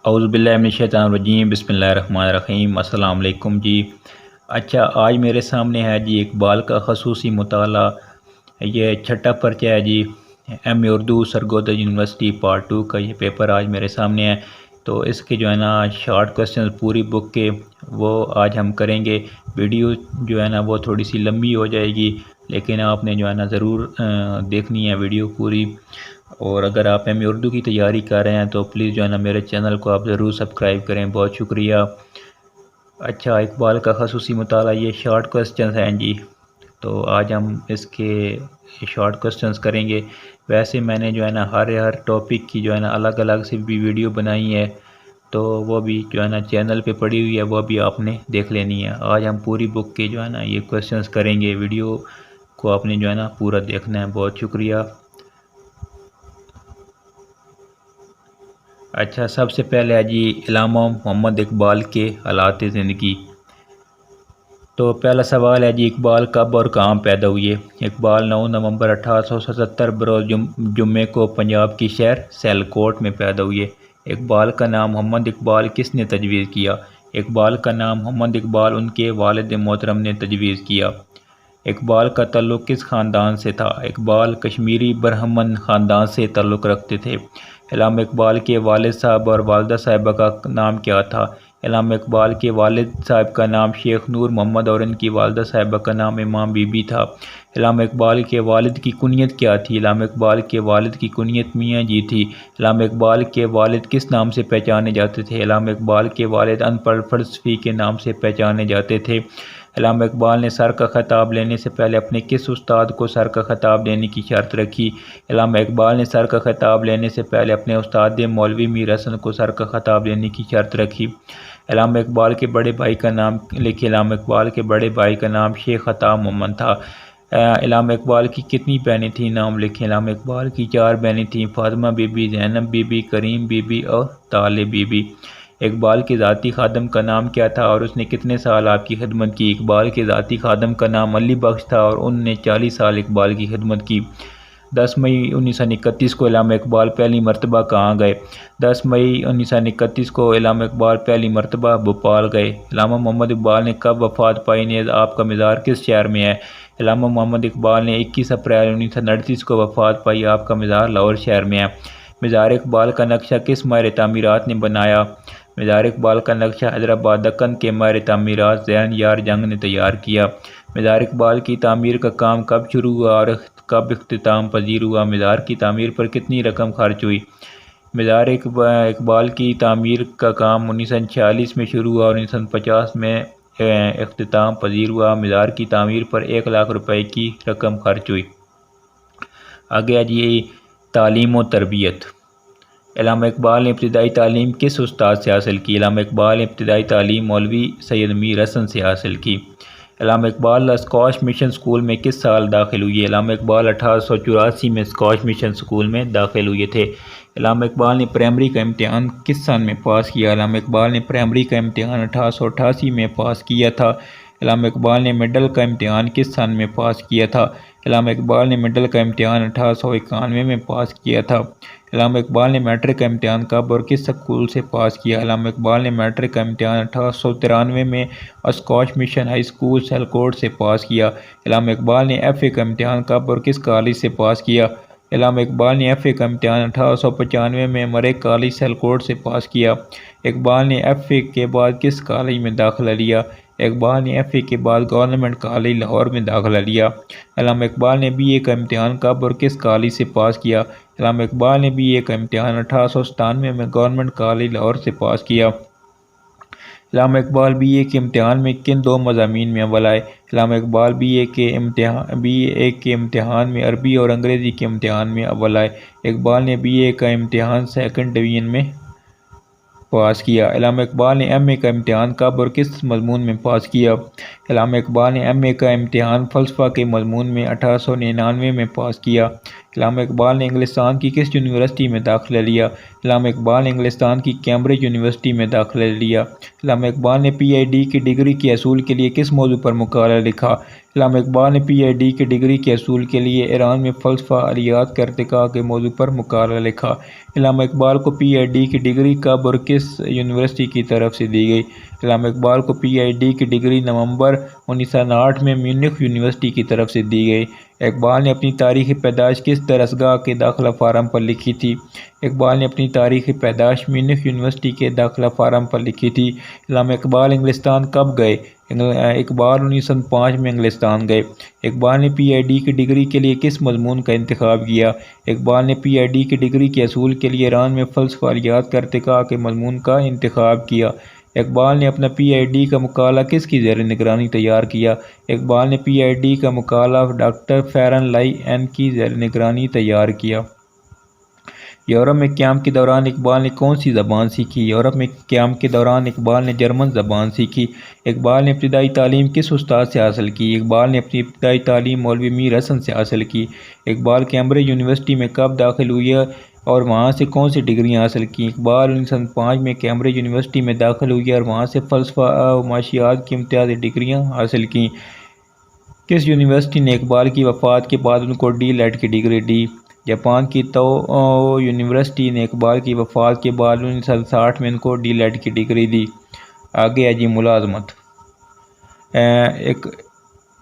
اعوذ باللہ من الشیطان الرجیم، بسم اللہ الرحمن الرحیم۔ السلام علیکم جی۔ اچھا، آج میرے سامنے ہے جی اقبال کا خصوصی مطالعہ۔ یہ چھٹا پرچہ ہے جی، ایم اے اردو سرگودا یونیورسٹی پارٹ 2 کا یہ پیپر آج میرے سامنے ہے۔ تو اس کے جو ہے نا شارٹ کوسچن پوری بک کے وہ آج ہم کریں گے۔ ویڈیو جو ہے نا وہ تھوڑی سی لمبی ہو جائے گی، لیکن آپ نے جو ہے نا ضرور دیکھنی ہے ویڈیو پوری۔ اور اگر آپ ایم اے اردو کی تیاری کر رہے ہیں تو پلیز جو ہے نا میرے چینل کو آپ ضرور سبسکرائب کریں، بہت شکریہ۔ اچھا، اقبال کا خصوصی مطالعہ، یہ شارٹ کوسچنز ہیں جی، تو آج ہم اس کے شارٹ کوسچنز کریں گے۔ ویسے میں نے جو ہے نا ہر ٹاپک کی جو ہے نا الگ الگ سے بھی ویڈیو بنائی ہے، تو وہ بھی جو ہے نا چینل پہ پڑی ہوئی ہے، وہ بھی آپ نے دیکھ لینی ہے۔ آج ہم پوری بک کے جو ہے نا یہ کوسچنز کریں گے، ویڈیو کو آپ نے جو ہے نا پورا دیکھنا ہے، بہت شکریہ۔ اچھا، سب سے پہلے ہے جی علامہ محمد اقبال کے حالات زندگی۔ تو پہلا سوال ہے جی، اقبال کب اور کہاں پیدا ہوئے؟ اقبال 9 نومبر 1877 بروز جمعے کو پنجاب کی شہر سیالکوٹ میں پیدا ہوئے۔ اقبال کا نام محمد اقبال کس نے تجویز کیا؟ اقبال کا نام محمد اقبال ان کے والد محترم نے تجویز کیا۔ اقبال کا تعلق کس خاندان سے تھا؟ اقبال کشمیری برہمن خاندان سے تعلق رکھتے تھے۔ علامہ اقبال کے والد صاحب اور والدہ صاحبہ کا نام کیا تھا؟ علامہ اقبال کے والد صاحب کا نام شیخ نور محمد اور ان کی والدہ صاحبہ کا نام امام بی بی تھا۔ علامہ اقبال کے والد کی کنیت کیا تھی؟ علامہ اقبال کے والد کی کنیت میاں جی تھی۔ علامہ اقبال کے والد کس نام سے پہچانے جاتے تھے؟ علامہ اقبال کے والد ان پڑھ فلسفی کے نام سے پہچانے جاتے تھے۔ علامہ اقبال نے سر کا خطاب لینے سے پہلے اپنے کس استاد کو سر کا خطاب لینے کی شرط رکھی؟ علامہ اقبال نے سر کا خطاب لینے سے پہلے اپنے استاد مولوی میر حسن کو سر کا خطاب لینے کی شرط رکھی۔ علامہ اقبال کے بڑے بھائی کا نام لکھیں۔ علامہ اقبال کے بڑے بھائی کا نام شیخ عطا محمد تھا۔ علامہ اقبال کی کتنی بہنیں تھیں؟ نام لکھیں۔ علامہ اقبال کی 4 بہنیں تھیں، Fatima Bibi, Zainab Bibi, Karim Bibi اور طالب بی بی۔ اقبال کے ذاتی خادم کا نام کیا تھا اور اس نے کتنے سال آپ کی خدمت کی؟ اقبال کے ذاتی خادم کا نام علی بخش تھا اور ان نے 40 سال اقبال کی خدمت کی۔ 10 مئی 1931 کو علامہ اقبال پہلی مرتبہ کہاں گئے؟ 10 مئی 1931 کو علامہ اقبال پہلی مرتبہ بھوپال گئے۔ علامہ محمد اقبال نے کب وفات پائی؟ نیز آپ کا مزار کس شہر میں ہے؟ علامہ محمد اقبال نے 21 اپریل 1938 کو وفات پائی، آپ کا مزار لاہور شہر میں ہے۔ مزار اقبال کا نقشہ کس ماہر تعمیرات نے بنایا؟ مزار اقبال کا نقشہ حیدرآباد دکن کے ماہر تعمیرات ذہن یار جنگ نے تیار کیا۔ مزار اقبال کی تعمیر کا کام کب شروع ہوا اور کب اختتام پذیر ہوا؟ مزار کی تعمیر پر کتنی رقم خرچ ہوئی؟ مزار اقبال کی تعمیر کا کام 1946 میں شروع ہوا اور 1950 میں اختتام پذیر ہوا۔ مزار کی تعمیر پر 1 لاکھ روپے کی رقم خرچ ہوئی۔ آگے جی تعلیم و تربیت۔ علامہ اقبال نے ابتدائی تعلیم کس استاد سے حاصل کی؟ علامہ اقبال نے ابتدائی تعلیم مولوی سید میر حسن سے حاصل کی۔ علامہ اقبال اسکواش مشن اسکول میں کس سال داخل ہوئے؟ علامہ اقبال 1884 میں اسکواش مشن اسکول میں داخل ہوئے تھے۔ علامہ اقبال نے پرائمری کا امتحان کس سن میں پاس کیا؟ علامہ اقبال نے پرائمری کا امتحان 1888 میں پاس کیا تھا۔ علامہ اقبال نے مڈل کا امتحان کس سن میں پاس کیا تھا؟ علامہ اقبال نے مڈل کا امتحان 1891 میں پاس کیا تھا۔ علامہ اقبال نے میٹرک کا امتحان کب اور کس اسکول سے پاس کیا؟ علامہ اقبال نے میٹرک کا امتحان 1893 میں squash mission high school Sialkot سے پاس کیا۔ علامہ اقبال نے ایف اے کا امتحان کب اور کس کالج سے پاس کیا؟ علامہ اقبال نے ایف اے کا امتحان 1895 میں مرے کالج سیالکوٹ سے پاس کیا۔ اقبال نے ایف اے کے بعد کس کالج میں داخلہ لیا؟ اقبال نے ایف اے کے بعد گورنمنٹ کالج لاہور میں داخلہ لیا۔ علامہ اقبال نے بی اے کا امتحان کب اور کس کالج سے پاس کیا؟ علامہ اقبال نے بی اے کا امتحان 1897 میں گورنمنٹ کالج لاہور سے پاس کیا۔ علامہ اقبال بی اے کے امتحان میں کن 2 مضامین میں اول آئے؟ علامہ اقبال بی اے کے امتحان میں عربی اور انگریزی کے امتحان میں اول آئے۔ اقبال نے بی اے کا امتحان 2nd ڈویژن میں پاس کیا۔ علامہ اقبال نے ایم اے کا امتحان کب اور کس مضمون میں پاس کیا؟ علامہ اقبال نے ایم اے کا امتحان فلسفہ کے مضمون میں 1899 میں پاس کیا۔ علامہ اقبال نے انگلستان کی کس یونیورسٹی میں داخلہ لیا؟ علامہ اقبال نے انگلستان کی کیمبرج یونیورسٹی میں داخلہ لیا۔ علامہ اقبال نے پی ایچ ڈی کی ڈگری کے حصول کے لیے کس موضوع پر مقالہ لکھا؟ علامہ اقبال نے پی ایچ ڈی کی ڈگری کے حصول کے لیے ایران میں فلسفہ آلیات کا ارتقاء کے موضوع پر مقالہ لکھا۔ علامہ اقبال کو پی ایچ ڈی کی ڈگری کب اور کس یونیورسٹی کی طرف سے دی گئی؟ علامہ اقبال کو پی ایچ ڈی کی ڈگری نومبر 1908 میں میونخ یونیورسٹی کی طرف سے دی گئی۔ اقبال نے اپنی تاریخ پیدائش کس درسگاہ کے داخلہ فارم پر لکھی تھی؟ اقبال نے اپنی تاریخ پیدائش میونخ یونیورسٹی کے داخلہ فارم پر لکھی تھی۔ علامہ اقبال انگلستان کب گئے؟ اقبال 1905 میں انگلستان گئے۔ اقبال نے پی ایچ ڈی کی ڈگری کے لیے کس مضمون کا انتخاب کیا؟ اقبال نے پی ایچ ڈی کی ڈگری کے حصول کے لیے ایران میں فلسفہ آلیات کا ارتقاء کے مضمون کا انتخاب کیا۔ اقبال نے اپنا پی ایچ ڈی کا مقالہ کس کی زیر نگرانی تیار کیا؟ اقبال نے پی ایچ ڈی کا مقالہ ڈاکٹر فیرن لائی این کی زیر نگرانی تیار کیا۔ یورپ میں قیام کے دوران اقبال نے کون سی زبان سیکھی؟ یورپ میں قیام کے دوران اقبال نے جرمن زبان سیکھی۔ اقبال نے ابتدائی تعلیم کس استاد سے حاصل کی؟ اقبال نے اپنی ابتدائی تعلیم مولوی میر حسن سے حاصل کی۔ اقبال کیمبرج یونیورسٹی میں کب داخل ہوئے اور وہاں سے کون سی ڈگریاں حاصل کیں؟ اقبال 1905 میں کیمبرج یونیورسٹی میں داخل ہوئے اور وہاں سے فلسفہ و معاشیات کی امتیازی ڈگریاں حاصل کیں۔ کس یونیورسٹی نے اقبال کی وفات کے بعد ان کو ڈی لیٹ کی ڈگری دی؟ جاپان کی تو یونیورسٹی نے اقبال کی وفات کے بعد 1960 میں ان کو ڈی لیٹ کی ڈگری دی۔ آگے ہے جی ملازمت۔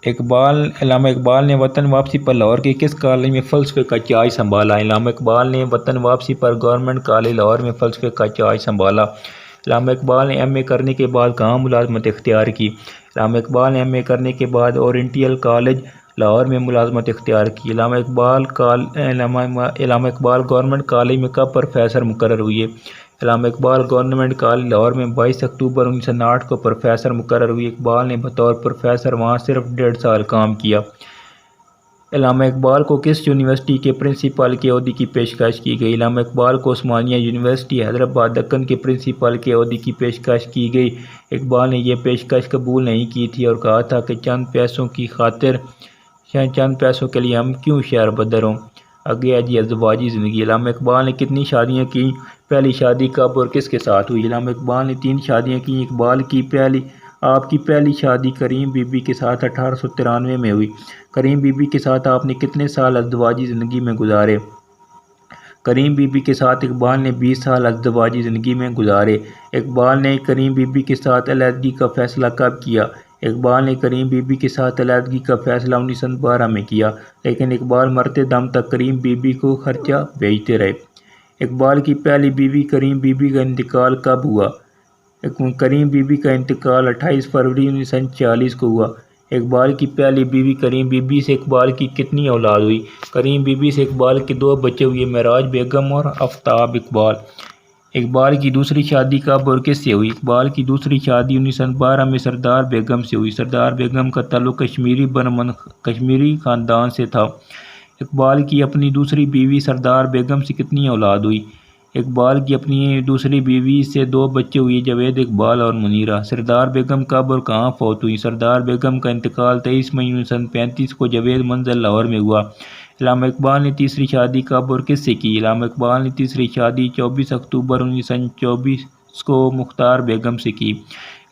علامہ اقبال نے وطن واپسی پر لاہور کے کس کالج میں فلسفے کا چارج سنبھالا؟ علامہ اقبال نے وطن واپسی پر گورنمنٹ کالج لاہور میں فلسفے کا چارج سنبھالا۔ علامہ اقبال نے ایم اے کرنے کے بعد کہاں ملازمت اختیار کی؟ علامہ اقبال نے ایم اے کرنے کے بعد اورینٹل کالج لاہور میں ملازمت اختیار کی۔ علامہ اقبال گورنمنٹ کالج میں کب پروفیسر مقرر ہوئے؟ علامہ اقبال گورنمنٹ کالج لاہور میں 22 اکتوبر 1959 کو پروفیسر مقرر ہوئے۔ اقبال نے بطور پروفیسر وہاں صرف 1.5 سال کام کیا۔ علامہ اقبال کو کس یونیورسٹی کے پرنسپل کے عہدے کی پیشکش کی گئی؟ علامہ اقبال کو عثمانیہ یونیورسٹی حیدرآباد دکن کے پرنسپل کے عہدے کی پیشکش کی گئی۔ اقبال نے یہ پیشکش قبول نہیں کی تھی اور کہا تھا کہ چند پیسوں کے لیے ہم کیوں شہر بدر ہوں۔ آگے ہے جی ازدواجی زندگی۔ علامہ اقبال نے کتنی شادیاں کیں؟ پہلی شادی کب اور کس کے ساتھ ہوئی؟ علامہ اقبال نے 3 شادیاں کیں۔ آپ کی پہلی شادی کریم بی بی کے ساتھ 1893 میں ہوئی۔ کریم بی بی کے ساتھ آپ نے کتنے سال ازدواجی زندگی میں گزارے؟ کریم بی بی کے ساتھ اقبال نے 20 سال ازدواجی زندگی میں گزارے۔ اقبال نے کریم بی بی کے ساتھ علیحدگی کا فیصلہ کب کیا؟ اقبال نے کریم بی بی کے ساتھ علیحدگی کا فیصلہ 1912 میں کیا، لیکن اقبال مرتے دم تک کریم بی بی کو خرچہ بھیجتے رہے۔ اقبال کی پہلی بیوی کریم بی بی کا انتقال کب ہوا؟ کریم بی بی کا انتقال 28 فروری 1940 کو ہوا۔ اقبال کی پہلی بیوی کریم بی بی سے اقبال کی کتنی اولاد ہوئی؟ کریم بی بی سے اقبال کے 2 بچے ہوئے، معراج بیگم اور آفتاب اقبال۔ اقبال کی دوسری شادی کب اور کس سے ہوئی؟ اقبال کی دوسری شادی 1912 میں سردار بیگم سے ہوئی۔ سردار بیگم کا تعلق کشمیری خاندان سے تھا۔ اقبال کی اپنی دوسری بیوی سردار بیگم سے کتنی اولاد ہوئی؟ اقبال کی اپنی دوسری بیوی سے 2 بچے ہوئے، جاوید اقبال اور منیرہ۔ سردار بیگم کب اور کہاں فوت ہوئی؟ سردار بیگم کا انتقال 23 مئی 1935 کو جاوید منزل لاہور میں ہوا۔ علامہ اقبال نے تیسری شادی کب اور کس سے کی؟ علامہ اقبال نے تیسری شادی 24 اکتوبر 1924 کو مختار بیگم سے کی۔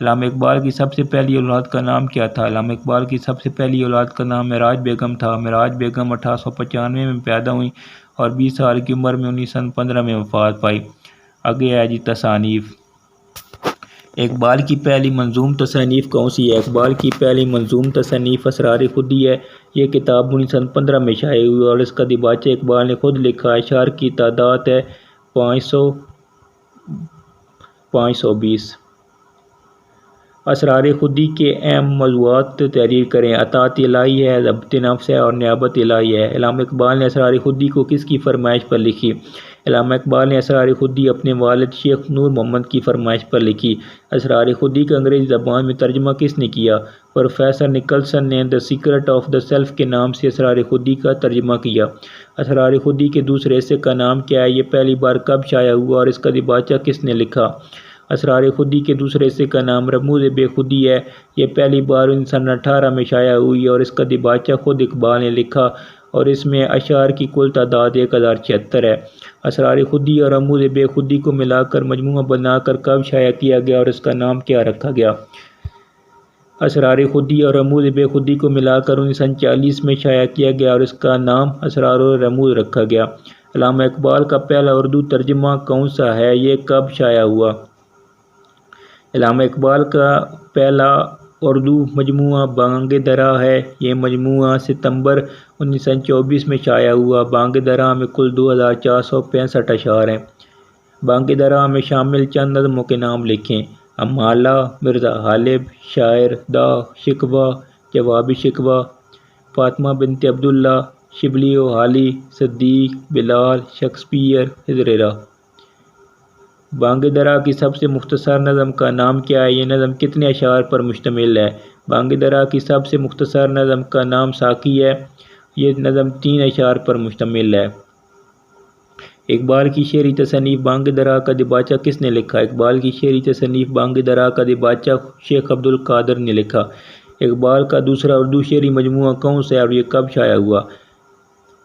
علامہ اقبال کی سب سے پہلی اولاد کا نام کیا تھا؟ علامہ اقبال کی سب سے پہلی اولاد کا نام معراج بیگم تھا۔ معراج بیگم 1895 میں پیدا ہوئیں اور 20 سال کی عمر میں 1915 میں وفات پائی۔ آگے ہے جی تصانیف۔ اقبال کی پہلی منظوم تصنیف کون سی ہے؟ اقبال کی پہلی منظوم تصنیف اسرار خودی ہے۔ یہ کتاب 1915 میں شائع ہوئی اور اس کا دیباچہ اقبال نے خود لکھا ہے۔ اشعار کی تعداد ہے 520۔ اسرار خودی کے اہم موضوعات تحریر کریں۔ اطاعت الہی ہے، ضبط نفس ہے اور نیابت الہی ہے۔ علامہ اقبال نے اسرار خودی کو کس کی فرمائش پر لکھی؟ علامہ اقبال نے اسرار خودی اپنے والد شیخ نور محمد کی فرمائش پر لکھی۔ اسرار خودی کا انگریزی زبان میں ترجمہ کس نے کیا؟ پروفیسر نکلسن نے دی سیکرٹ آف دی سیلف کے نام سے اسرار خودی کا ترجمہ کیا۔ اسرار خودی کے دوسرے حصے کا نام کیا ہے؟ یہ پہلی بار کب شائع ہوا اور اس کا دیباچہ کس نے لکھا؟ اسرار خودی کے دوسرے حصے کا نام رموز بے خودی ہے۔ یہ پہلی بار 1918 میں شائع ہوئی اور اس کا دیباچہ خود اقبال نے لکھا اور اس میں اشعار کی کل تعداد 1076 ہے۔ اسرار خودی اور رموز بے خودی کو ملا کر مجموعہ بنا کر کب شائع کیا گیا اور اس کا نام کیا رکھا گیا؟ اسرار خودی اور رموز بے خودی کو ملا کر 1939 میں شائع کیا گیا اور اس کا نام اسرار و رموز رکھا گیا۔ علامہ اقبال کا پہلا اردو ترجمہ کون سا ہے؟ یہ کب شائع ہوا؟ علامہ اقبال کا پہلا اردو مجموعہ بانگ درا ہے۔ یہ مجموعہ ستمبر 1924 میں شائع ہوا۔ بانگ درا میں کل 2465 اشعار ہیں۔ بانگ درا میں شامل چند نظموں کے نام لکھیں۔ امالہ، مرزا غالب، شاعر، دا، شکوہ، جواب شکوہ، فاطمہ بنت عبداللہ، شبلی و حالی، صدیق، بلال، شیکسپیئر، ہجریرہ۔ بانگ درا کی سب سے مختصر نظم کا نام کیا ہے؟ یہ نظم کتنے اشعار پر مشتمل ہے؟ بانگ درا کی سب سے مختصر نظم کا نام ساقی ہے۔ یہ نظم 3 اشعار پر مشتمل ہے۔ اقبال کی شعری تصنیف بانگ درا کا دیباچہ کس نے لکھا؟ اقبال کی شعری تصنیف بانگ درا کا دیباچہ شیخ عبد القادر نے لکھا۔ اقبال کا دوسرا اردو شعری مجموعہ کون سا ہے اور یہ کب شائع ہوا؟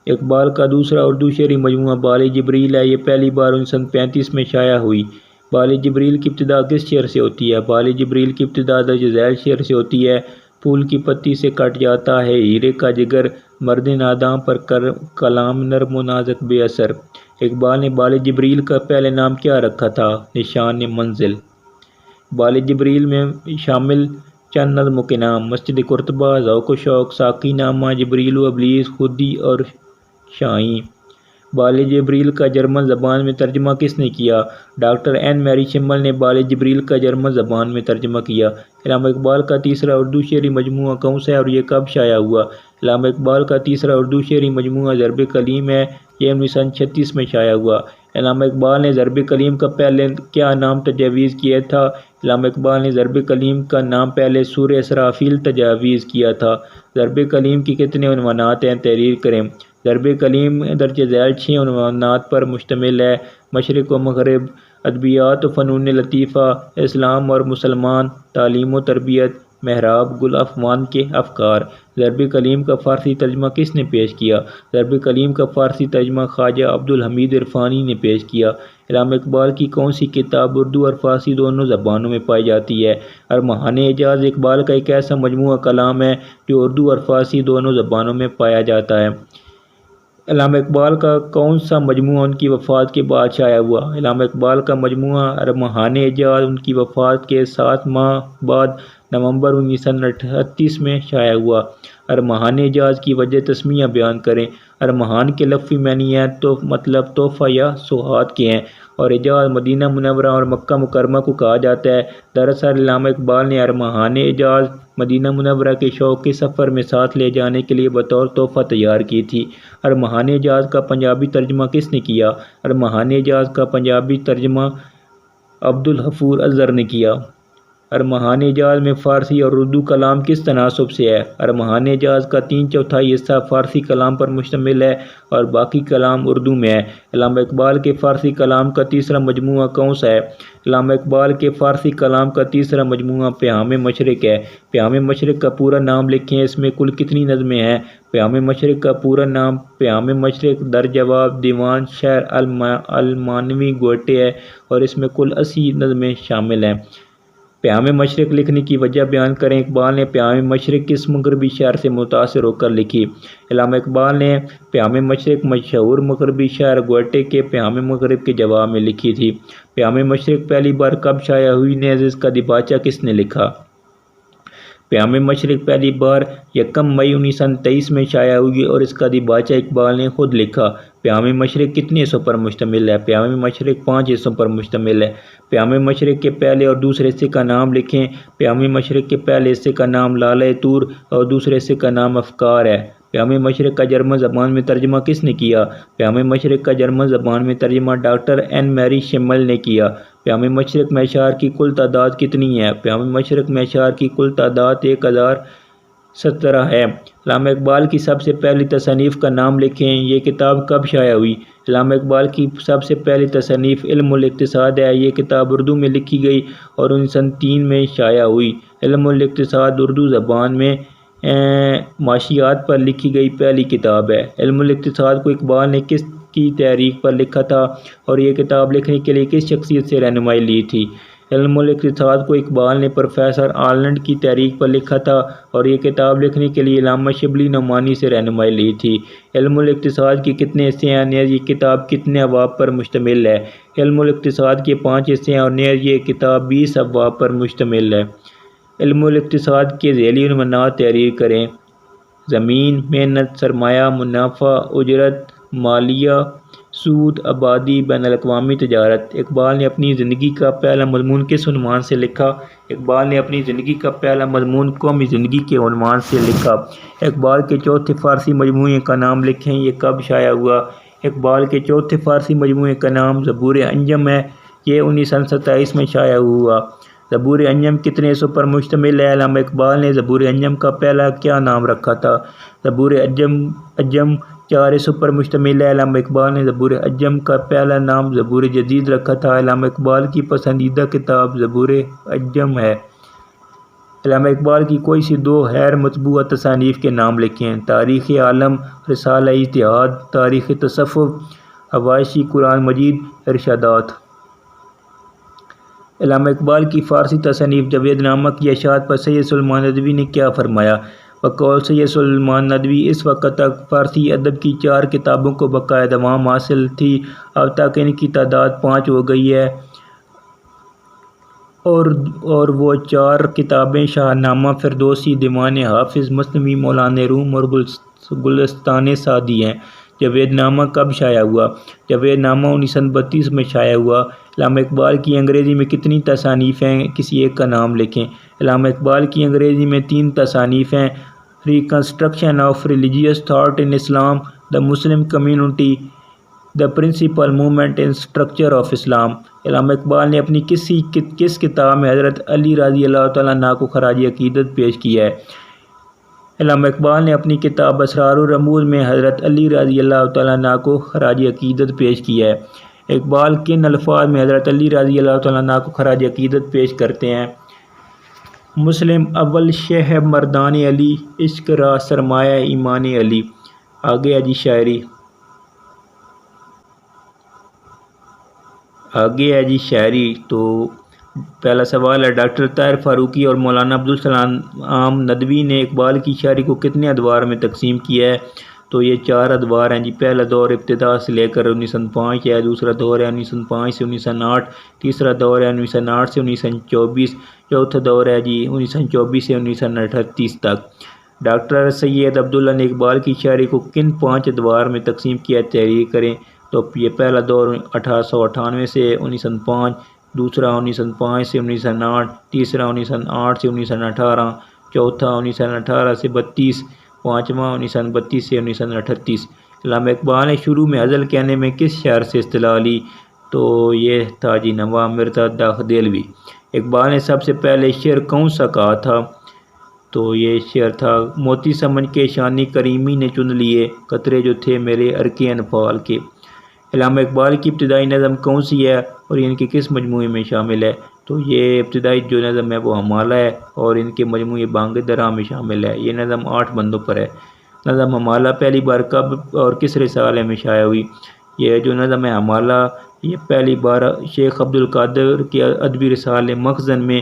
اقبال کا دوسرا اردو شعری مجموعہ بال جبریل ہے۔ یہ پہلی بار 1935 میں شائع ہوئی۔ بال جبریل کی ابتدا کس شعر سے ہوتی ہے؟ بال جبریل کی ابتدا درج ذیل شعر سے ہوتی ہے۔ پھول کی پتی سے کٹ جاتا ہے ہیرے کا جگر، مرد ناداں پر کلام نرم و نازک بے اثر۔ اقبال نے بال جبریل کا پہلے نام کیا رکھا تھا؟ نشان منزل۔ بال جبریل میں شامل چند نظموں کے نام: مسجد قرطبہ، ذوق و شوق، ساقی نامہ، جبریل و ابلیس، خودی اور شاہین۔ بال جبریل کا جرمن زبان میں ترجمہ کس نے کیا؟ ڈاکٹر این میری شمل نے بال جبریل کا جرمن زبان میں ترجمہ کیا۔ علامہ اقبال کا تیسرا اردو شعری مجموعہ کون سا ہے اور یہ کب شائع ہوا؟ علامہ اقبال کا تیسرا اردو شعری مجموعہ ضرب کلیم ہے۔ یہ 1936 میں شائع ہوا۔ علامہ اقبال نے ضرب کلیم کا پہلے کیا نام تجویز کیا تھا؟ علامہ اقبال نے ضرب کلیم کا نام پہلے سورہ اسرافیل تجویز کیا تھا۔ ضرب کلیم کی کتنے عنوانات ہیں؟ تحریر کریں۔ ضرب کلیم درج ذیل 6 عنوانات پر مشتمل ہے: مشرق و مغرب، ادبیات و فنون لطیفہ، اسلام اور مسلمان، تعلیم و تربیت، محراب گل افغان کے افکار۔ ضرب کلیم کا فارسی ترجمہ کس نے پیش کیا؟ ضرب کلیم کا فارسی ترجمہ خواجہ عبدالحمید عرفانی نے پیش کیا۔ علامہ اقبال کی کون سی کتاب اردو اور فارسی دونوں زبانوں میں پائی جاتی ہے؟ ارمغان اعجاز اقبال کا ایک ایسا مجموعہ کلام ہے جو اردو اور فارسی دونوں زبانوں میں پایا جاتا ہے۔ علامہ اقبال کا کون سا مجموعہ ان کی وفات کے بعد شائع ہوا؟ علامہ اقبال کا مجموعہ ارمغان اعجاز ان کی وفات کے 7 ماہ بعد نومبر 1938 میں شائع ہوا۔ ارمغان اعجاز کی وجہ تسمیہ بیان کریں۔ ارمغان کے لفظی معنی ہے تو مطلب تحفہ یا سوغات کے ہیں، اور اعجاز مدینہ منورہ اور مکہ مکرمہ کو کہا جاتا ہے۔ دراصل علامہ اقبال نے ارمغان اعجاز مدینہ منورہ کے شوق کے سفر میں ساتھ لے جانے کے لیے بطور تحفہ تیار کی تھی۔ ارمغان اعجاز کا پنجابی ترجمہ کس نے کیا؟ ارمغان اعجاز کا پنجابی ترجمہ عبدالغفور اظہر نے کیا۔ ارمغان اعجاز میں فارسی اور اردو کلام کس تناسب سے ہے؟ ارمغان اعجاز کا 3/4 حصہ فارسی کلام پر مشتمل ہے اور باقی کلام اردو میں ہے۔ علامہ اقبال کے فارسی کلام کا تیسرا مجموعہ کون سا ہے؟ علامہ اقبال کے فارسی کلام کا تیسرا مجموعہ پیام مشرق ہے۔ پیام مشرق کا پورا نام لکھیں۔ اس میں کل کتنی نظمیں ہیں؟ پیام مشرق کا پورا نام پیام مشرق در جواب دیوان شعر المانوی گوٹے ہے اور اس میں کل 80 نظمیں شامل ہیں۔ پیام مشرق لکھنے کی وجہ بیان کریں۔ اقبال نے پیام مشرق کس مغربی شاعر سے متاثر ہو کر لکھی؟ علامہ اقبال نے پیام مشرق مشہور مغربی شاعر گوٹے کے پیام مغرب کے جواب میں لکھی تھی۔ پیام مشرق پہلی بار کب شائع ہوئی؟ نیز اس کا دیباچہ کس نے لکھا؟ پیام مشرق پہلی بار 1 مئی 1923 میں شائع ہوئی اور اس کا دیباچہ اقبال نے خود لکھا۔ پیام مشرق کتنے حصوں پر مشتمل ہے؟ پیام مشرق 5 حصوں پر مشتمل ہے۔ پیام مشرق کے پہلے اور دوسرے حصے کا نام لکھیں۔ پیام مشرق کے پہلے حصے کا نام لالۂ طور اور دوسرے حصے کا نام افکار ہے۔ پیام مشرق کا جرمن زبان میں ترجمہ کس نے کیا؟ پیام مشرق کا جرمن زبان میں ترجمہ ڈاکٹر این میری شمل نے کیا۔ پیام مشرق میں اشعار کی کل تعداد کتنی ہے؟ پیام مشرق میں اشعار کی کل تعداد 1017 ہے۔ علامہ اقبال کی سب سے پہلی تصنیف کا نام لکھیں۔ یہ کتاب کب شائع ہوئی؟ علامہ اقبال کی سب سے پہلی تصنیف علم الاقتصاد ہے۔ یہ کتاب اردو میں لکھی گئی اور 1903 میں شائع ہوئی۔ علم الاقتصاد اردو زبان میں معاشیات پر لکھی گئی پہلی کتاب ہے۔ علم الاقتصاد کو اقبال نے کس کی تحریک پر لکھا تھا اور یہ کتاب لکھنے کے لیے کس شخصیت سے رہنمائی لی تھی؟ علم الاقتصاد کو اقبال نے پروفیسر آلنڈ کی تحریک پر لکھا تھا اور یہ کتاب لکھنے کے لیے علامہ شبلی نعمانی سے رہنمائی لی تھی۔ علم الاقتصاد کے کتنے حصے ہیں؟ نیز یہ کتاب کتنے ابواب پر مشتمل ہے؟ علم الاقتصاد کے 5 حصے ہیں اور نیز یہ کتاب 20 ابواب پر مشتمل ہے۔ علم الاقتصاد کے ذیلی عنوانات تحریر کریں۔ زمین، محنت، سرمایہ، منافع، اجرت، مالیہ، سود، آبادی، بین الاقوامی تجارت۔ اقبال نے اپنی زندگی کا پہلا مضمون کس عنوان سے لکھا؟ اقبال نے اپنی زندگی کا پہلا مضمون قومی زندگی کے عنوان سے لکھا۔ اقبال کے چوتھے فارسی مجموعے کا نام لکھیں۔ یہ کب شائع ہوا؟ اقبال کے چوتھے فارسی مجموعے کا نام زبور انجم ہے۔ یہ 1927 میں شائع ہوا۔ زبور انجم کتنے حصوں پر مشتمل ہے؟ علامہ اقبال نے زبور انجم کا پہلا کیا نام رکھا تھا؟ زبور انجم 4 حصوں پر مشتمل ہے۔ علامہ اقبال نے زبور انجم کا پہلا نام زبور جدید رکھا تھا۔ علامہ اقبال کی پسندیدہ کتاب زبور انجم ہے۔ علامہ اقبال کی کوئی سی 2 غیر مطبوعہ تصانیف کے نام لکھیں۔ تاریخ عالم، رسالہ اتحاد، تاریخ تصوف، حواشی قرآن مجید، ارشادات۔ علامہ اقبال کی فارسی تصانیف جاوید نامہ کی اشاعت پر سید سلیمان ندوی نے کیا فرمایا؟ بقول سید سلیمان ندوی اس وقت تک فارسی ادب کی 4 کتابوں کو بقائے دوام حاصل تھی، اب تک ان کی تعداد 5 ہو گئی ہے اور وہ 4 کتابیں شاہ نامہ، فردوسی، دیوان حافظ، مثنوی مولانا روم اور گلستان سعدی ہیں۔ جاوید نامہ کب شائع ہوا؟ جاوید نامہ 1932 میں شائع ہوا۔ علامہ اقبال کی انگریزی میں کتنی تصانیف ہیں؟ کسی ایک کا نام لکھیں۔ علامہ اقبال کی انگریزی میں 3 تصانیف ہیں: reconstruction of religious thought in Islam, the Muslim community, the principle movement in structure of Islam. Allama Iqbal نے اپنی کس کتاب میں حضرت علی رضی اللہ تعالیٰ عنہ کو خراج عقیدت پیش کیا ہے؟ علامہ اقبال نے اپنی کتاب اسرار الرموز میں حضرت علی رضی اللہ تعالیٰ عنہ کو خراج عقیدت پیش کیا ہے۔ اقبال کن الفاظ میں حضرت علی رضی اللہ تعالیٰ عنہ کو خراج عقیدت پیش کرتے ہیں؟ مسلم اول شہ مردان علی، عشق را سرمایہ ایمان علی۔ آگے ہے جی شاعری۔ تو پہلا سوال ہے، ڈاکٹر طاہر فاروقی اور مولانا عبدالسلام ندوی نے اقبال کی شاعری کو کتنے ادوار میں تقسیم کیا ہے؟ تو یہ 4 ادوار ہیں جی۔ پہلا دور ابتدا سے لے کر 1905 ہے، دوسرا دور ہے 1905 سے 1908، تیسرا دور ہے 1908 سے 1924، چوتھا دور ہے جی 1924 سے 1938 تک۔ ڈاکٹر سید عبداللہ نے اقبال کی شاعری کو کن 5 ادوار میں تقسیم کیا؟ تحریر کریں۔ تو یہ پہلا دور 1898 سے 1905، دوسرا 1905 سے 1908، تیسرا 1908 سے 1918، چوتھا 1918 سے 32، پانچواں 1932 سے 1938۔ علامہ اقبال نے شروع میں غزل کہنے میں کس شاعر سے اصطلاح لی؟ تو یہ تھا جی نواب مرزا داغ دہلوی۔ اقبال نے سب سے پہلے شعر کون سا کہا تھا؟ تو یہ شعر تھا، موتی سمجھ کے شانی کریمی نے چن لیے، قطرے جو تھے میرے ارکے انفال کے۔ علامہ اقبال کی ابتدائی نظم کون سی ہے اور ان کے کس مجموعے میں شامل ہے؟ تو یہ ابتدائی جو نظم ہے وہ حمالہ ہے اور ان کے مجموعے بانگ درا میں شامل ہے۔ یہ نظم 8 بندوں پر ہے۔ نظم حمالہ پہلی بار کب اور کس رسالے میں شائع ہوئی؟ یہ جو نظم ہے حمالہ، یہ پہلی بار شیخ عبدالقادر کے ادبی رسالے مخزن میں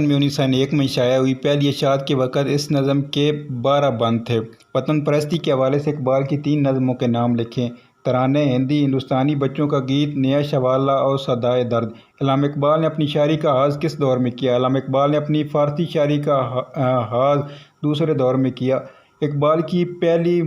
1901 میں شائع ہوئی۔ پہلی اشاعت کے وقت اس نظم کے 12 بند تھے۔ وطن پرستی کے حوالے سے اقبال کی 3 نظموں کے نام لکھیں۔ ترانے ہندی، ہندوستانی بچوں کا گیت، نیا شوالہ اور صدائے درد۔ علامہ اقبال نے اپنی شاعری کا آغاز کس دور میں کیا؟ علامہ اقبال نے اپنی فارسی شاعری کا آغاز دوسرے دور میں کیا۔ اقبال کی پہلی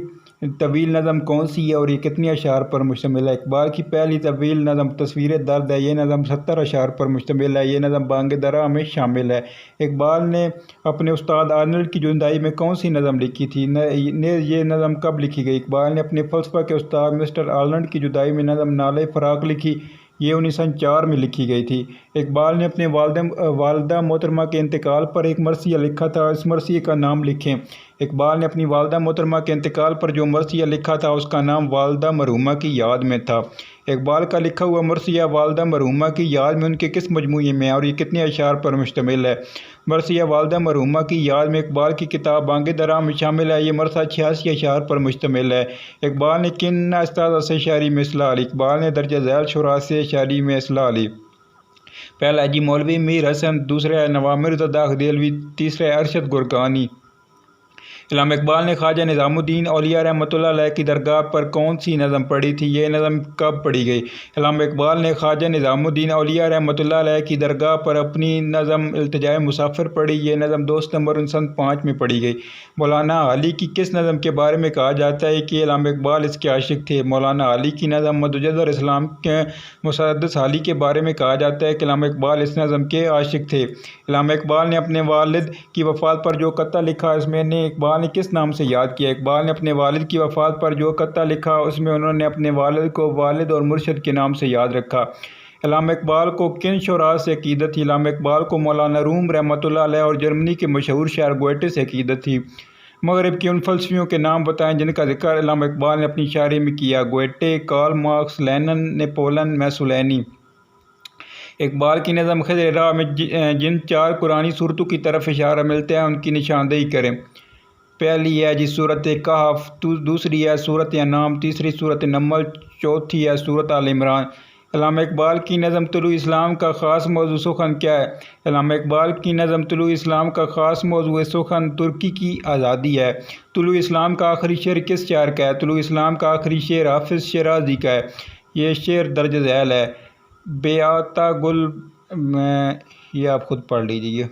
طویل نظم کون سی ہے اور یہ کتنی اشعار پر مشتمل ہے؟ اقبال کی پہلی طویل نظم تصویر درد ہے۔ یہ نظم 70 اشعار پر مشتمل ہے۔ یہ نظم بانگ درا میں شامل ہے۔ اقبال نے اپنے استاد آرنلڈ کی جدائی میں کون سی نظم لکھی تھی؟ یہ نظم کب لکھی گئی؟ اقبال نے اپنے فلسفہ کے استاد مسٹر آرنلڈ کی جدائی میں نظم نالہ فراق لکھی۔ یہ 1904 میں لکھی گئی تھی۔ اقبال نے اپنے والدہ محترمہ کے انتقال پر ایک مرثیہ لکھا تھا۔ اس مرثیے کا نام لکھیں۔ اقبال نے اپنی والدہ محترمہ کے انتقال پر جو مرثیہ لکھا تھا اس کا نام والدہ مرحومہ کی یاد میں تھا۔ اقبال کا لکھا ہوا مرثیہ والدہ مرحومہ کی یاد میں ان کے کس مجموعے میں اور یہ کتنے اشعار پر مشتمل ہے؟ مرثیہ والدہ مرحومہ کی یاد میں اقبال کی کتاب بانگ درا میں شامل ہے۔ یہ مرثیہ 86 اشعار پر مشتمل ہے۔ اقبال نے کن استاذہ سے شاعری میں اصلاح لی؟ اقبال نے درجہ ذیل شعراء سے شاعری میں اصلاح لی۔ پہلا حاجی مولوی میر حسن، دوسرا نواب مرزا داغ دیلوی، تیسرا ارشد گرگانی۔ علامہ اقبال نے خواجہ نظام الدین اولیاء رحمۃ اللہ علیہ کی درگاہ پر کون سی نظم پڑھی تھی؟ یہ نظم کب پڑھی گئی؟ علامہ اقبال نے خواجہ نظام الدین اولیاء رحمۃ اللہ علیہ کی درگاہ پر اپنی نظم التجائے مسافر پڑھی۔ یہ نظم 2 ستمبر 1905 میں پڑھی گئی۔ مولانا علی کی کس نظم کے بارے میں کہا جاتا ہے کہ علامہ اقبال اس کے عاشق تھے؟ مولانا علی کی نظم مدجر اسلام کے مسدس علی کے بارے میں کہا جاتا ہے کہ علامہ اقبال اس نظم کے عاشق تھے۔ علامہ اقبال نے اپنے والد کی وفات پر جو خطہ لکھا اس میں اقبال نے کس نام سے یاد کیا؟ اقبال نے اپنے والد کی وفات پر جو خطہ لکھا اس میں انہوں نے اپنے والد کو والد اور مرشد کے نام سے یاد رکھا۔ علامہ اقبال کو کن شعراء سے عقیدت تھی؟ علامہ اقبال کو مولانا روم رحمۃ اللہ علیہ اور جرمنی کے مشہور شاعر گوئٹے سے عقیدت تھی۔ مغرب کے ان فلسفیوں کے نام بتائیں جن کا ذکر علامہ اقبال نے اپنی شاعری میں کیا۔ Goethe, Karl Marx, Lenin, Napoleon, Mussolini. Iqbal کی نظم خضر راہ میں جن 4 قرآنی صورتوں کی طرف اشارہ ملتا ہے ان کی نشاندہی کریں۔ پہلی ہے جی صورت کہف، دوسری ہے صورت انعام، تیسری صورت نمل، چوتھی ہے صورت آل عمران۔ علامہ اقبال کی نظم طلوع اسلام کا خاص موضوع سخن کیا ہے؟ علامہ اقبال کی نظم طلوع اسلام کا خاص موضوع سخن ترکی کی آزادی ہے۔ طلوع اسلام کا آخری شعر کس شاعر کا ہے؟ طلوع اسلام کا آخری شعر حافظ شیرازی کا ہے۔ یہ شعر درج ذیل ہے۔ بیعتہ گل، یہ آپ خود پڑھ لیجیے۔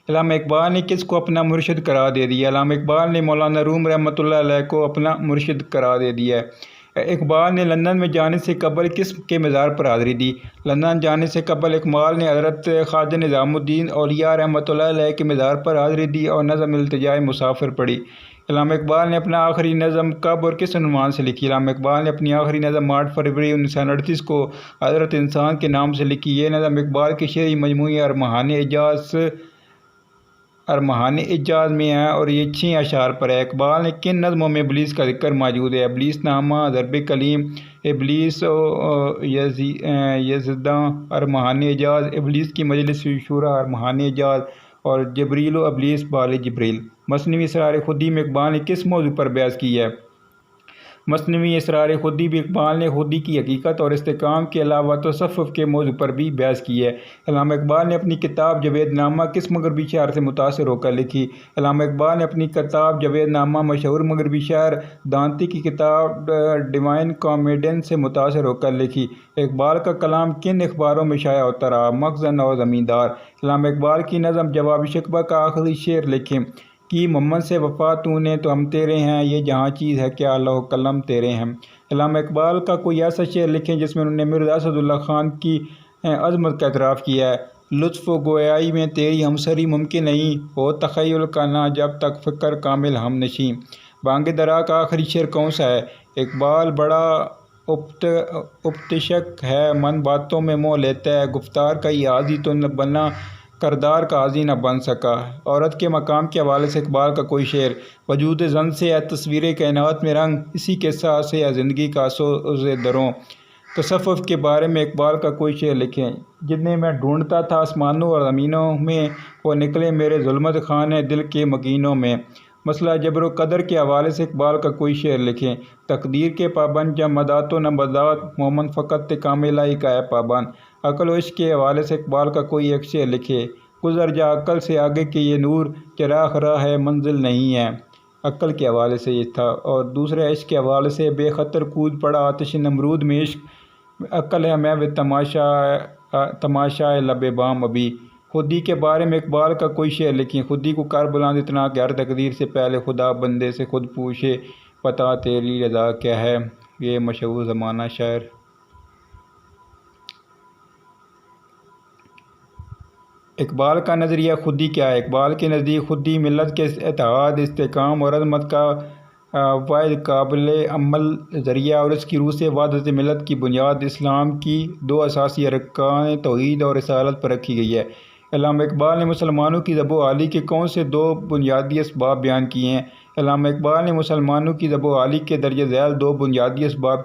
علامہ اقبال نے کس کو اپنا مرشد قرار دے دیا؟ علامہ اقبال نے مولانا روم رحمۃ اللہ علیہ کو اپنا مرشد قرار دے دیا ہے۔ اقبال نے لندن میں جانے سے قبل کس کے مزار پر حاضری دی؟ لندن جانے سے قبل اقبال نے حضرت خواجہ نظام الدین اولیاء رحمۃ اللہ علیہ کے مزار پر حاضری دی اور نظم التجائے مسافر پڑھی۔ علامہ اقبال نے اپنا آخری نظم کب اور کس عنوان سے لکھی؟ علامہ اقبال نے اپنی آخری نظم 8 فروری 1938 کو حضرت انسان کے نام سے لکھی۔ یہ نظم اقبال کی شعری مجموعی ارمحان اعجاز میں ہے اور یہ 6 اشعار پر ہے۔ اقبال نے کن نظموں میں ابلیس کا ذکر موجود ہے؟ ابلیس نامہ، ضرب کلیم، ابلیس یزداں، ارمحان اعجاز، ابلیس کی مجلس شورا، ارمحان اعجاز اور جبریل و ابلیس بال جبریل۔ مثنوی اسرار خودی میں اقبال نے کس موضوع پر بحث کی ہے؟ مثنوی اسرار خودی بھی اقبال نے خودی کی حقیقت اور استحکام کے علاوہ تصوف کے موضوع پر بھی بحث کی ہے۔ علامہ اقبال نے اپنی کتاب جاوید نامہ کس مغربی شاعر سے متاثر ہو کر لکھی؟ علامہ اقبال نے اپنی کتاب جاوید نامہ مشہور مغربی شاعر دانتے کی کتاب ڈیوائن کامیڈین سے متاثر ہو کر لکھی۔ اقبال کا کلام کن اخباروں میں شائع ہوتا رہا؟ مخزن اور زمیندار۔ علامہ اقبال کی نظم جواب شکوہ کا آخری شعر لکھیں۔ کی محمد سے وفا تو نے تو ہم تیرے ہیں، یہ جہاں چیز ہے کیا لوح قلم تیرے ہیں۔ علامہ اقبال کا کوئی ایسا شعر لکھیں جس میں انہوں نے مرزا اسد اللہ خان کی عظمت کا اعتراف کیا ہے۔ لطف و گویائی میں تیری ہمسری ممکن نہیں، ہو تخیل کا نہ جب تک فکر کامل ہم نشیں۔ بانگ درا کا آخری شعر کون سا ہے؟ اقبال بڑا اپتشک ہے، من باتوں میں موہ لیتا ہے، گفتار کا ہی عاضی تو نہ بنا، کردار کا عاضی نہ بن سکا۔ عورت کے مقام کے حوالے سے اقبال کا کوئی شعر۔ وجود زن سے ہے تصویر کائنات میں رنگ، اسی کے ساتھ سے ہے زندگی کا سوز دروں۔ تصوف کے بارے میں اقبال کا کوئی شعر لکھیں۔ جتنے میں ڈھونڈتا تھا آسمانوں اور زمینوں میں، وہ نکلے میرے ظلمت خانے دل کے مکینوں میں۔ مسئلہ جبر و قدر کے حوالے سے اقبال کا کوئی شعر لکھیں۔ تقدیر کے پابند جب مدات و نبضات، مومن فقط کاملہ کا ہے پابند۔ عقل و عشق کے حوالے سے اقبال کا کوئی ایک شعر لکھے۔ گزر جا عقل سے آگے کہ یہ نور، چراغ راہ ہے منزل نہیں ہے۔ عقل کے حوالے سے یہ تھا۔ اور دوسرے عشق کے حوالے سے بے خطر کود پڑا آتش نمرود میں عشق، عقل ہے میں تماشا لب بام ابھی۔ خودی کے بارے میں اقبال کا کوئی شعر لکھیں۔ خودی کو کر بلند اتنا کہ ہر تقدیر سے پہلے خدا بندے سے خود پوچھے، پتہ تیری رضا کیا ہے۔ یہ مشہور زمانہ شاعر۔ اقبال کا نظریہ خودی کیا ہے؟ اقبال کے نزدیک خودی ملت کے اتحاد، استحکام اور عظمت کا واحد قابل عمل ذریعہ اور اس کی روح سے وحدت ملت کی بنیاد اسلام کی 2 اساسی ارکان توحید اور رسالت پر رکھی گئی ہے۔ علامہ اقبال نے مسلمانوں کی ذب و حالی کے کون سے 2 بنیادی اسباب بیان کیے ہیں؟ علامہ اقبال نے مسلمانوں کی ذب و حالی کے درجہ ذیل 2 بنیادی اسباب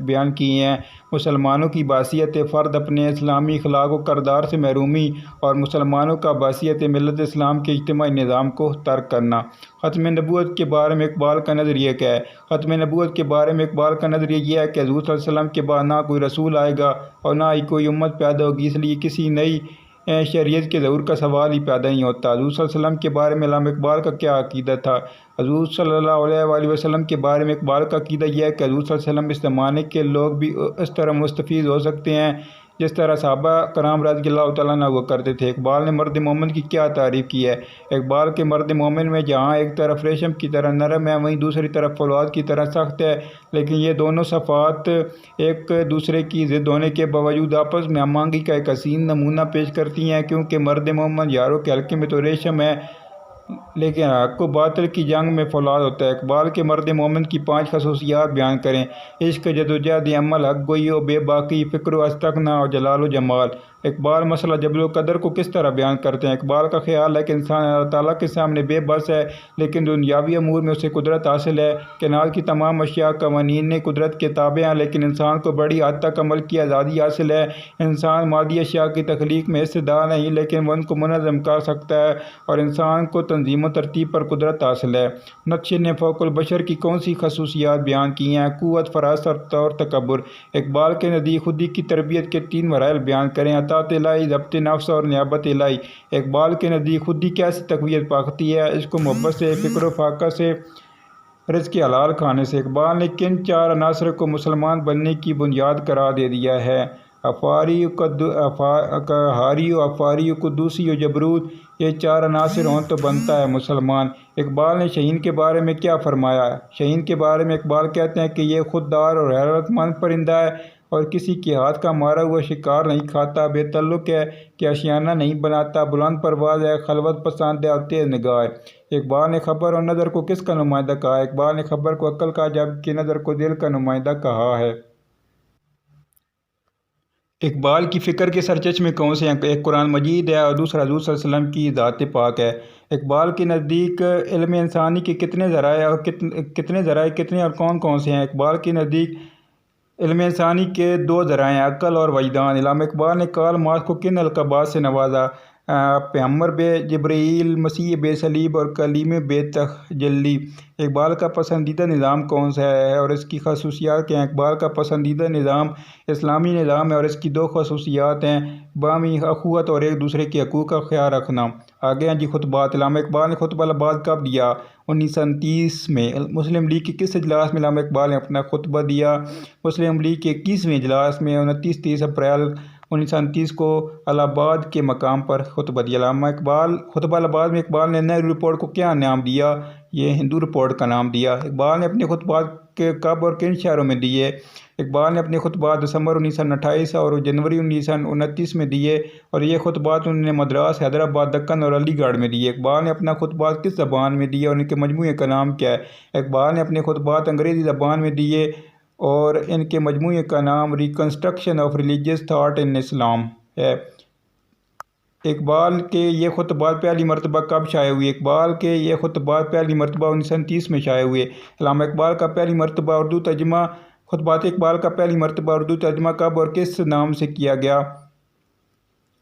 بیان کیے ہیں: مسلمانوں کی بحیثیت فرد اپنے اسلامی اخلاق و کردار سے محرومی، اور مسلمانوں کا بحیثیت ملت اسلام کے اجتماعی نظام کو ترک کرنا۔ ختم نبوت کے بارے میں اقبال کا نظریہ کیا ہے؟ ختم نبوت کے بارے میں اقبال کا نظریہ یہ ہے کہ حضور صلی اللہ علیہ وسلم کے بعد نہ کوئی رسول آئے گا اور نہ ہی کوئی امت پیدا ہوگی، اس لیے کسی نئی شریعت کے ظہور کا سوال ہی پیدا نہیں ہوتا۔ حضور صلی اللہ علیہ وسلم کے بارے میں علامہ اقبال کا کیا عقیدہ تھا؟ حضور صلی اللہ علیہ وآلہ وسلم کے بارے میں اقبال کا عقیدہ یہ ہے کہ حضور صلی اللہ علیہ وسلم اس زمانے کے لوگ بھی اس طرح مستفید ہو سکتے ہیں جس طرح صحابہ کرام رضی اللہ تعالیٰ عنہ ہوا کرتے تھے۔ اقبال نے مرد مومن کی کیا تعریف کی ہے؟ اقبال کے مرد مومن میں جہاں ایک طرف ریشم کی طرح نرم ہے، وہیں دوسری طرف فولاد کی طرح سخت ہے، لیکن یہ دونوں صفات ایک دوسرے کی ضد ہونے کے باوجود آپس میں ہم آہنگی کا ایک حسین نمونہ پیش کرتی ہیں، کیونکہ مرد مومن یاروں کے حلقے میں تو ریشم ہے لیکن حق و باطل کی جنگ میں فولاد ہوتا ہے۔ اقبال کے مرد مومن کی 5 خصوصیات بیان کریں۔ عشق، جدوجہد عمل، حق گوئی و بے باکی، فکر و استغنا اور جلال و جمال۔ اقبال مسئلہ جبل و قدر کو کس طرح بیان کرتے ہیں؟ اقبال کا خیال ہے کہ انسان اللہ تعالیٰ کے سامنے بے بس ہے، لیکن دنیاوی امور میں اسے قدرت حاصل ہے۔ کائنات کی تمام اشیاء قوانین قدرت کے تابع ہیں، لیکن انسان کو بڑی حد تک عمل کی آزادی حاصل ہے۔ انسان مادی اشیاء کی تخلیق میں حصہ دار نہیں، لیکن وہ ان کو منظم کر سکتا ہے، اور انسان کو تنظیم و ترتیب پر قدرت حاصل ہے۔ نقشے نے فوق البشر کی کون سی خصوصیات بیان کی ہیں؟ قوت، فراست اور تکبر۔ اقبال کے نزدیک خودی کی تربیت کے 3 مراحل بیان کریں: اطاعت الہی، ضبط نفس اور نیابت الہی۔ اقبال کے نزدیک خودی کیسے تقویت پاتی ہے؟ عشق و محبت سے، فکر و فاقہ سے، رزق حلال کھانے سے۔ اقبال نے کن 4 عناصر کو مسلمان بننے کی بنیاد قرار دے دیا ہے؟ ہاری و افاری و قدوسی و جبروت۔ یہ 4 عناصر ہوں تو بنتا ہے مسلمان۔ اقبال نے شاہین کے بارے میں کیا فرمایا؟ شاہین کے بارے میں اقبال کہتے ہیں کہ یہ خوددار اور حیرت مند پرندہ ہے اور کسی کے ہاتھ کا مارا ہوا شکار نہیں کھاتا، بے تعلق ہے کہ آشیانہ نہیں بناتا، بلند پرواز ہے، خلوت پسند ہے اور تیز نگاہ ہے۔ اقبال نے خبر اور نظر کو کس کا نمائندہ کہا ہے؟ اقبال نے خبر کو عقل کا، جبکہ نظر کو دل کا نمائندہ کہا ہے۔ اقبال کی فکر کے سرچشمے کون سے ہیں؟ ایک قرآن مجید ہے اور دوسرا حضور صلی اللہ علیہ وسلم کی ذات پاک ہے۔ اقبال کے نزدیک علم انسانی کے کتنے ذرائع اور کون کون سے ہیں؟ اقبال کے نزدیک علم انسانی کے 2 ذرائع ہیں: عقل اور وجدان۔ علامہ اقبال نے کارل مارکس کو کن القابات سے نوازا؟ پیغمبر بے جبرائیل، مسیح بے صلیب اور کلیم بے تجلی۔ اقبال کا پسندیدہ نظام کون سا ہے اور اس کی خصوصیات کیا ہیں؟ اقبال کا پسندیدہ نظام اسلامی نظام ہے اور اس کی 2 خصوصیات ہیں: باہمی اخوت اور ایک دوسرے کے حقوق کا خیال رکھنا۔ آگے ہیں خطبات۔ علامہ اقبال نے خطبہ العباد کب دیا؟ 1929 میں۔ مسلم لیگ کے کس اجلاس میں علامہ اقبال نے اپنا خطبہ دیا؟ مسلم لیگ کے 21ویں اجلاس میں 29-30 اپریل 1929 کو الہ آباد کے مقام پر خطبہ دیا۔ علامہ اقبال خطبہ العباد میں اقبال نے نہرو رپورٹ کو کیا نام دیا؟ یہ ہندو رپورٹ کا نام دیا۔ اقبال نے اپنے خطبات کب اور کن شہروں میں دیے؟ اقبال نے اپنے خطبات دسمبر 1928 اور جنوری 1929 میں دیے، اور یہ خطبات انہوں نے مدراس، حیدرآباد، دکن اور علی گڑھ میں دیے۔ اقبال نے اپنا خطبات کس زبان میں دیے اور ان کے مجموعے کا نام کیا ہے؟ اقبال نے اپنے خطبات انگریزی زبان میں دیے اور ان کے مجموعے کا نام reconstruction of religious thought in Islam ہے۔ اقبال کے یہ خطبات پہلی مرتبہ کب شائع ہوئے؟ اقبال کے یہ خطبات پہلی مرتبہ 1929 میں شائع ہوئے۔ علامہ اقبال کا پہلی مرتبہ اردو ترجمہ خطبات اقبال کا پہلی مرتبہ اردو ترجمہ کب اور کس نام سے کیا گیا؟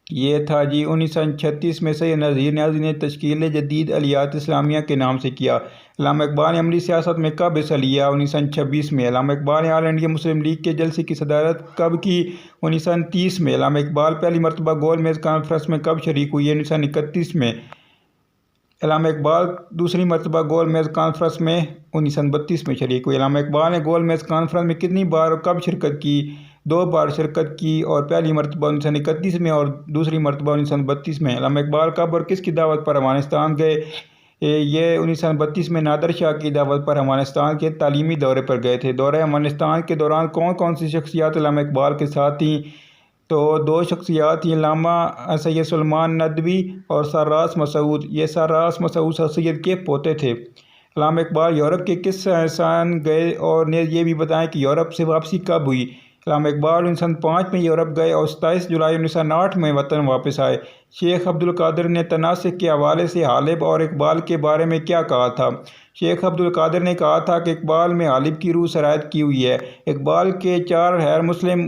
یہ تھا 1936 میں سید نذیر نیازی نے تشکیل جدید علیات اسلامیہ کے نام سے کیا۔ علامہ اقبال نے عملی سیاست میں کب حصہ لیا؟ 1926 میں۔ علامہ اقبال نے آل انڈیا مسلم لیگ کے جلسے کی صدارت کب کی؟ 1930 میں۔ علامہ اقبال پہلی مرتبہ گول میز کانفرنس میں کب شریک ہوئے؟ 1931 میں۔ علامہ اقبال دوسری مرتبہ گول میز کانفرنس میں 1932 میں شریک ہوئے۔ علامہ اقبال نے گول میز کانفرنس میں کتنی بار اور کب شرکت کی؟ 2 بار شرکت کی، اور پہلی مرتبہ 1931 میں اور دوسری مرتبہ 1932 میں۔ علامہ اقبال کب اور کس کی دعوت پر افغانستان گئے؟ یہ 1932 میں نادر شاہ کی دعوت پر افغانستان کے تعلیمی دورے پر گئے تھے۔ دورہ افغانستان کے دوران کون کون سی شخصیات علامہ اقبال کے ساتھ تھیں؟ تو 2 شخصیات تھیں، علامہ سید سلیمان ندوی اور سر راس مسعود۔ یہ سر راس مسعود سر سید کے پوتے تھے۔ علامہ اقبال یورپ کے کس سال گئے اور یہ بھی بتائیں کہ یورپ سے واپسی کب ہوئی؟ علامہ اقبال 1905 میں یورپ گئے اور 27 جولائی 1908 میں وطن واپس آئے۔ شیخ عبدالقادر نے تناسخ کے حوالے سے غالب اور اقبال کے بارے میں کیا کہا تھا؟ شیخ عبدالقادر نے کہا تھا کہ اقبال میں غالب کی روح سرایت کی ہوئی ہے۔ اقبال کے 4 غیر مسلم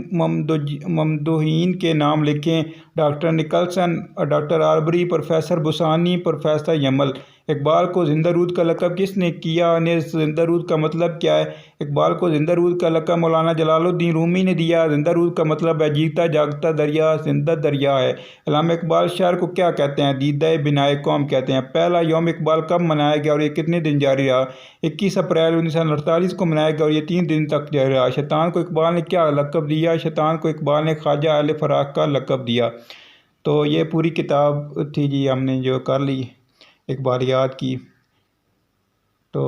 ممدوحین کے نام لکھیں: doctor Nicholson, doctor Arberry, professor Bausani, professor یمل۔ اقبال کو زندہ رود کا لقب کس نے کیا؟ زندہ رود کا مطلب کیا ہے؟ اقبال کو زندہ رود کا لقب مولانا جلال الدین رومی نے دیا۔ زندہ رود کا مطلب ہے جیتا جاگتا دریا، زندہ دریا ہے۔ علامہ اقبال شعر کو کیا کہتے ہیں؟ دیدہ بنائے قوم کہتے ہیں۔ پہلا یوم اقبال کب منایا گیا اور یہ کتنے دن جاری رہا؟ 21 اپریل 1948 کو منایا گیا اور یہ 3 دن تک جاری رہا۔ شیطان کو اقبال نے کیا لقب دیا؟ شیطان کو اقبال نے خواجہ اہل فراق کا لقب دیا۔ تو یہ پوری کتاب تھی جی، ہم نے جو کر لی اقبالیات کی۔ تو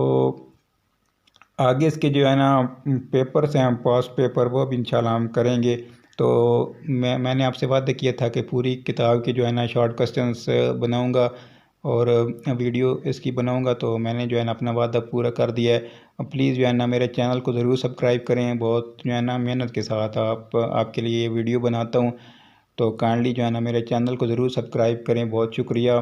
آگے اس کے جو ہے نا پیپرز ہیں، پاس پیپر، وہ بھی انشاءاللہ ہم کریں گے۔ تو میں نے آپ سے وعدہ کیا تھا کہ پوری کتاب کی جو ہے نا شارٹ کوسچنس بناؤں گا اور ویڈیو اس کی بناؤں گا، تو میں نے جو ہے نا اپنا وعدہ پورا کر دیا ہے۔ پلیز جو ہے نا میرے چینل کو ضرور سبسکرائب کریں، بہت جو ہے نا محنت کے ساتھ آپ کے لیے یہ ویڈیو بناتا ہوں، تو کائنڈلی جو ہے نا میرے چینل کو ضرور سبسکرائب کریں۔ بہت شکریہ۔